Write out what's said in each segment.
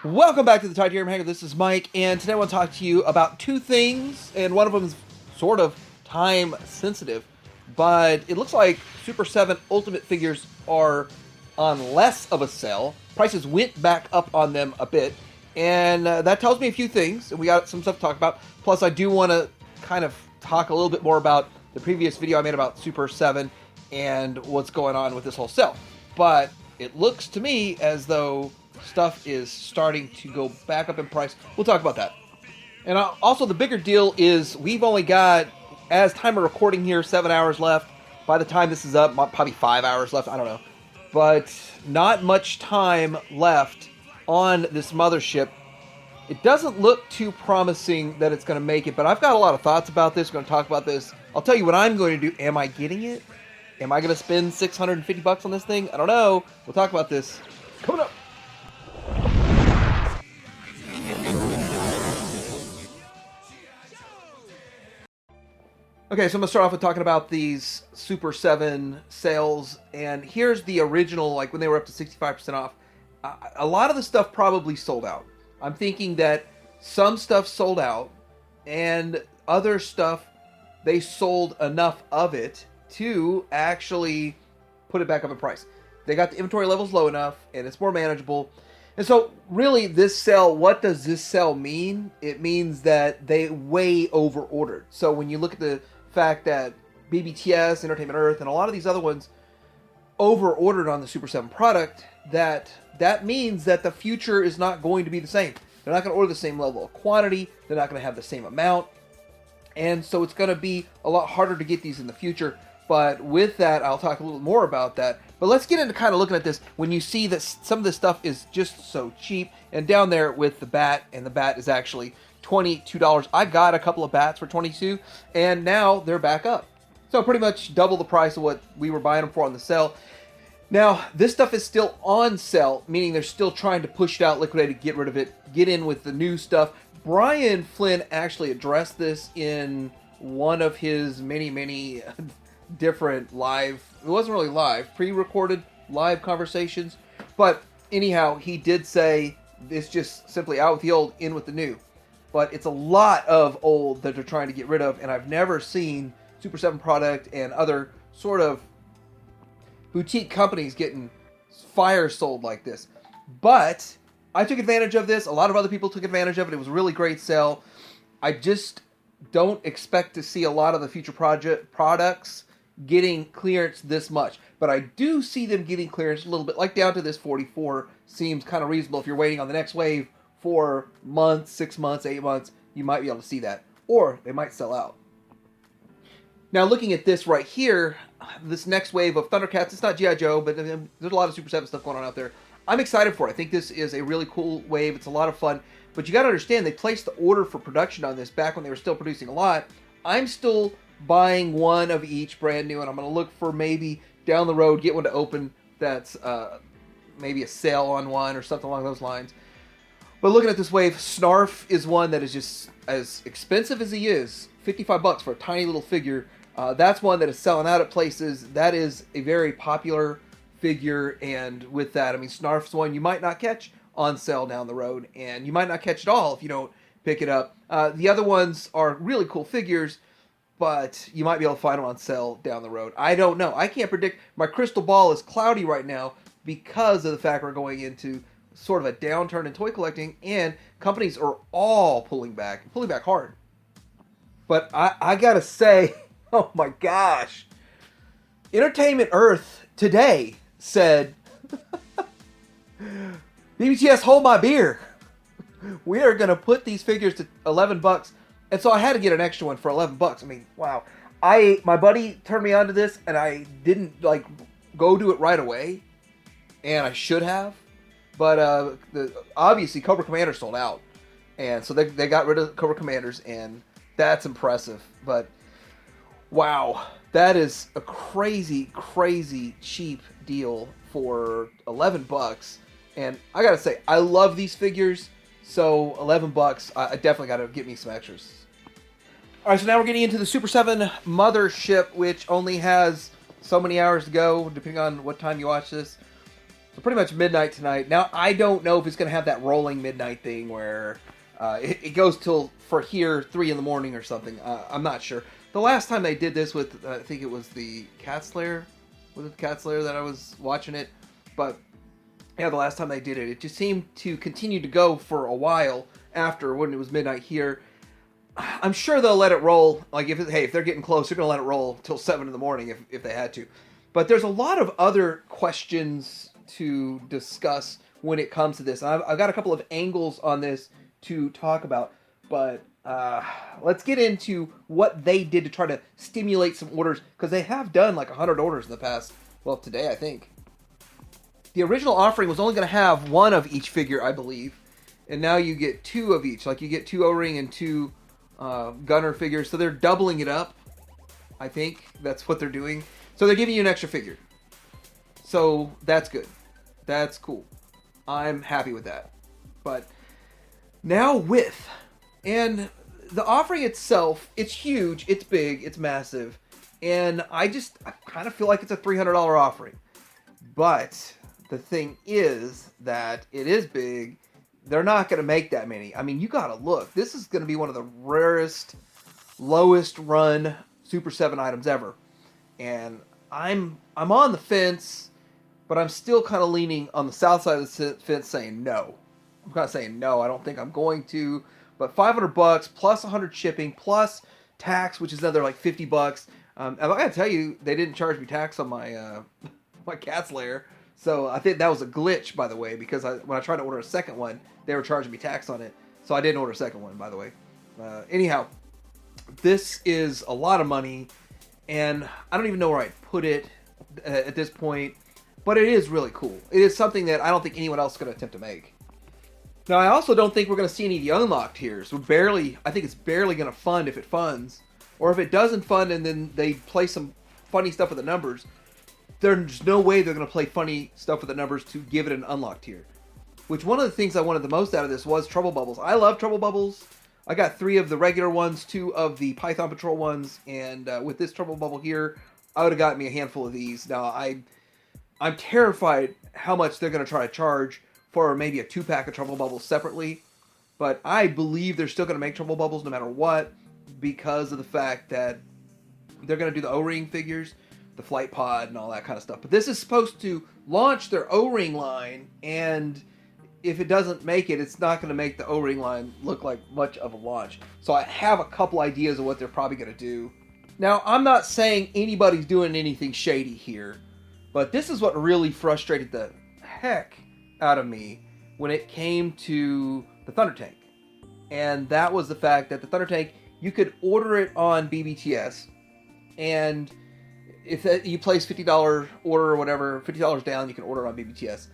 Welcome back to the Titanium Hanger. This is Mike, and today I want to talk to you about two things, and one of them is sort of time sensitive, but it looks like Super 7 Ultimate figures are on less of a sale. Prices went back up on them a bit, and that tells me a few things, and we got some stuff to talk about. Plus, I do want to kind of talk a little bit more about the previous video I made about Super 7 and what's going on with this whole sale. But it looks to me as though stuff is starting to go back up in price. We'll talk about that. And also, the bigger deal is we've only got, as time of recording here, 7 hours left. By the time this is up, probably 5 hours left. I don't know. But not much time left on this Mothership. It doesn't look too promising that it's going to make it, but I've got a lot of thoughts about this. We're going to talk about this. I'll tell you what I'm going to do. Am I getting it? Am I going to spend $650 on this thing? I don't know. We'll talk about this coming up. Okay, so I'm going to start off with talking about these Super 7 sales, and here's the original, like when they were up to 65% off. A lot of the stuff probably sold out. I'm thinking that some stuff sold out, and other stuff, they sold enough of it to actually put it back up in price. They got the inventory levels low enough, and it's more manageable. And so, really, this sale, what does this sale mean? It means that they way over-ordered. So when you look at the fact that BBTS, Entertainment Earth, and a lot of these other ones over-ordered on the Super 7 product, that means that the future is not going to be the same. They're not going to order the same level of quantity. They're not going to have the same amount. And so it's going to be a lot harder to get these in the future. But with that, I'll talk a little more about that. But let's get into kind of looking at this. When you see that some of this stuff is just so cheap, and down there with the bat, and the bat is actually $22. I got a couple of bats for $22, and now they're back up. So pretty much double the price of what we were buying them for on the sale. Now, this stuff is still on sale, meaning they're still trying to push it out, liquidate it, get rid of it, get in with the new stuff. Brian Flynn actually addressed this in one of his many different live, it wasn't really live, pre-recorded live conversations. But anyhow, he did say it's just simply out with the old, in with the new. But it's a lot of old that they're trying to get rid of, and I've never seen Super 7 product and other sort of boutique companies getting fire sold like this. But I took advantage of this. A lot of other people took advantage of it. It was a really great sale. I just don't expect to see a lot of the future products getting clearance this much. But I do see them getting clearance a little bit. Like down to this 44 seems kind of reasonable. If you're waiting on the next wave for months, 6 months, 8 months, you might be able to see that. Or they might sell out. Now, looking at this right here, this next wave of Thundercats, it's not G.I. Joe, but there's a lot of Super 7 stuff going on out there. I'm excited for it. I think this is a really cool wave. It's a lot of fun. But you got to understand, they placed the order for production on this back when they were still producing a lot. I'm still buying one of each brand new, and I'm going to look for maybe down the road, get one to open that's maybe a sale on one or something along those lines. But looking at this wave, Snarf is one that is just as expensive as he is, $55 for a tiny little figure. That's one that is selling out at places. That is a very popular figure, and with that, I mean, Snarf's one you might not catch on sale down the road, and you might not catch it all if you don't pick it up. The other ones are really cool figures, but you might be able to find them on sale down the road. I don't know. I can't predict. My crystal ball is cloudy right now because of the fact we're going into sort of a downturn in toy collecting, and companies are all pulling back hard. But I gotta say, oh my gosh, Entertainment Earth today said, BBTS, hold my beer. We are gonna put these figures to $11, and so I had to get an extra one for $11. I mean, wow. My buddy turned me on to this, and I didn't go do it right away, and I should have. But obviously, Cobra Commander sold out. And so they got rid of Cobra Commanders, and that's impressive. But, wow, that is a crazy cheap deal for $11. And I got to say, I love these figures. So, $11, I definitely got to get me some extras. All right, so now we're getting into the Super 7 Mothership, which only has so many hours to go, depending on what time you watch this. So pretty much midnight tonight. Now, I don't know if it's going to have that rolling midnight thing where it goes till, for here, 3 in the morning or something. I'm not sure. The last time they did this with, I think it was the Cat Slayer. Was it the Cat Slayer that I was watching it? But, yeah, the last time they did it, it just seemed to continue to go for a while after when it was midnight here. I'm sure they'll let it roll. Like, if they're getting close, they're going to let it roll till 7 in the morning if they had to. But there's a lot of other questions to discuss when it comes to this. I've got a couple of angles on this to talk about. But let's get into what they did to try to stimulate some orders. Because they have done like 100 orders in the past. Well, today, I think. The original offering was only going to have 1 of each figure, I believe. And now you get 2 of each. Like, you get 2 O-Ring and 2... Gunner figures, so they're doubling it up. I think that's what they're doing. So they're giving you an extra figure. So that's good. That's cool. I'm happy with that. But now and the offering itself, it's huge, it's big, it's massive, and I kind of feel like it's a $300 offering. But the thing is that it is big. They're not going to make that many. I mean, you got to look. This is going to be one of the rarest, lowest run Super 7 items ever. And I'm on the fence, but I'm still kind of leaning on the south side of the fence saying no. I'm kind of saying no, I don't think I'm going to. But $500 plus 100 shipping plus tax, which is another like $50. I got to tell you, they didn't charge me tax on my my Cat Slayer. So I think that was a glitch, by the way, because when I tried to order a second one, they were charging me tax on it. So I didn't order a second one, by the way. Anyhow, this is a lot of money, and I don't even know where I'd put it at this point, but it is really cool. It is something that I don't think anyone else is going to attempt to make. Now, I also don't think we're going to see any of the unlocked tiers. I think it's barely going to fund if it funds, or if it doesn't fund and then they play some funny stuff with the numbers. There's no way they're going to play funny stuff with the numbers to give it an unlocked tier. Which one of the things I wanted the most out of this was Trouble Bubbles. I love Trouble Bubbles. I got 3 of the regular ones, 2 of the Python Patrol ones, and with this Trouble Bubble here, I would have gotten me a handful of these. Now, I'm terrified how much they're going to try to charge for maybe a 2-pack of Trouble Bubbles separately, but I believe they're still going to make Trouble Bubbles no matter what because of the fact that they're going to do the O-Ring figures, the Flight Pod, and all that kind of stuff. But this is supposed to launch their O-Ring line, and if it doesn't make it, it's not going to make the O-Ring line look like much of a launch. So I have a couple ideas of what they're probably going to do. Now, I'm not saying anybody's doing anything shady here, but this is what really frustrated the heck out of me when it came to the Thundertank. And that was the fact that the Thundertank, you could order it on BBTS, and if you place $50 order or whatever, $50 down, you can order it on BBTS.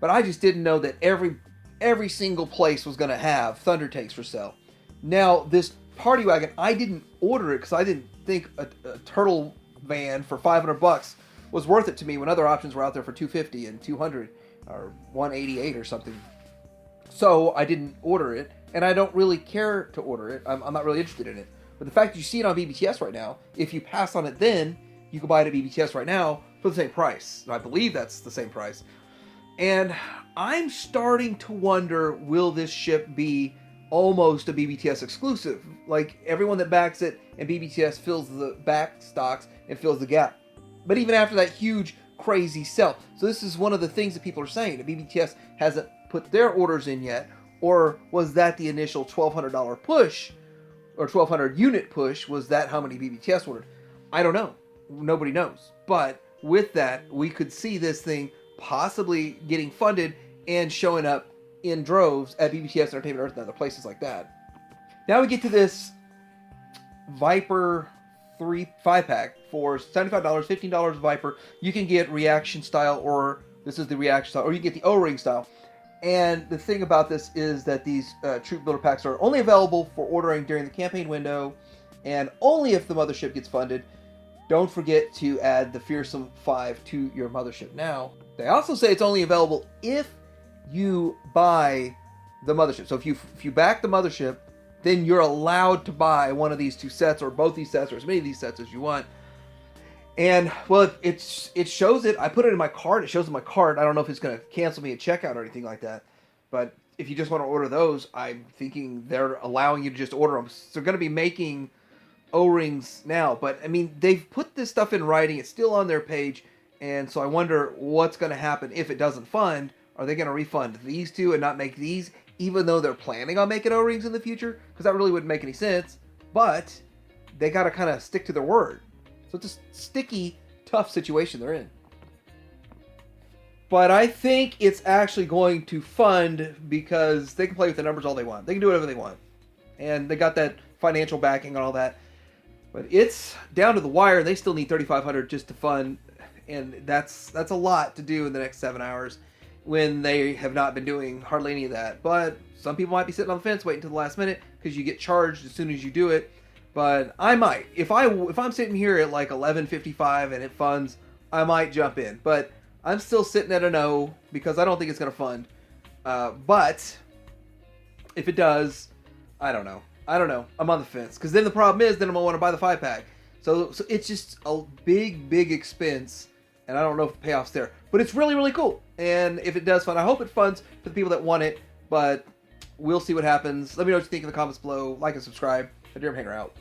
But I just didn't know that every single place was going to have Thundertanks for sale. Now, this Party Wagon, I didn't order it because I didn't think a turtle van for $500 was worth it to me when other options were out there for $250 and $200 or $188 or something. So I didn't order it, and I don't really care to order it. I'm not really interested in it. But the fact that you see it on BBTS right now, if you pass on it then, you can buy it at BBTS right now for the same price. And I believe that's the same price. And I'm starting to wonder, will this ship be almost a BBTS exclusive? Like, everyone that backs it and BBTS fills the back stocks and fills the gap. But even after that huge, crazy sell. So this is one of the things that people are saying. That BBTS hasn't put their orders in yet. Or was that the initial $1,200 push? Or 1,200 unit push? Was that how many BBTS ordered? I don't know. Nobody knows. But with that, we could see this thing possibly getting funded and showing up in droves at BBTS, Entertainment Earth, and other places like that. Now we get to this Viper 5-pack for $75, $15 Viper. You can get reaction style, or this is the reaction style, or you get the O-Ring style. And the thing about this is that these troop builder packs are only available for ordering during the campaign window, and only if the Mothership gets funded. Don't forget to add the Fearsome 5 to your Mothership now. They also say it's only available if you buy the Mothership. So if you back the Mothership, then you're allowed to buy one of these 2 sets, or both these sets, or as many of these sets as you want. And well, it shows it. I put it in my cart. It shows in my cart. I don't know if it's going to cancel me at checkout or anything like that. But if you just want to order those, I'm thinking they're allowing you to just order them. So they're going to be making O-rings now. But I mean, they've put this stuff in writing. It's still on their page. And so I wonder what's going to happen if it doesn't fund. Are they going to refund these two and not make these, even though they're planning on making O-rings in the future? Because that really wouldn't make any sense. But they got to kind of stick to their word. So it's a sticky, tough situation they're in. But I think it's actually going to fund because they can play with the numbers all they want. They can do whatever they want. And they got that financial backing and all that. But it's down to the wire. They still need $3,500 just to fund. And that's a lot to do in the next 7 hours when they have not been doing hardly any of that. But some people might be sitting on the fence waiting until the last minute because you get charged as soon as you do it. But I might. If I'm sitting here at like 11:55 and it funds, I might jump in. But I'm still sitting at a no because I don't think it's going to fund. But if it does, I don't know. I'm on the fence. Because then the problem is then I'm going to want to buy the 5-pack. So it's just a big, big expense. And I don't know if the payoff's there. But it's really, really cool. And if it does fund, I hope it funds for the people that want it. But we'll see what happens. Let me know what you think in the comments below. Like and subscribe. Dear Hanger out.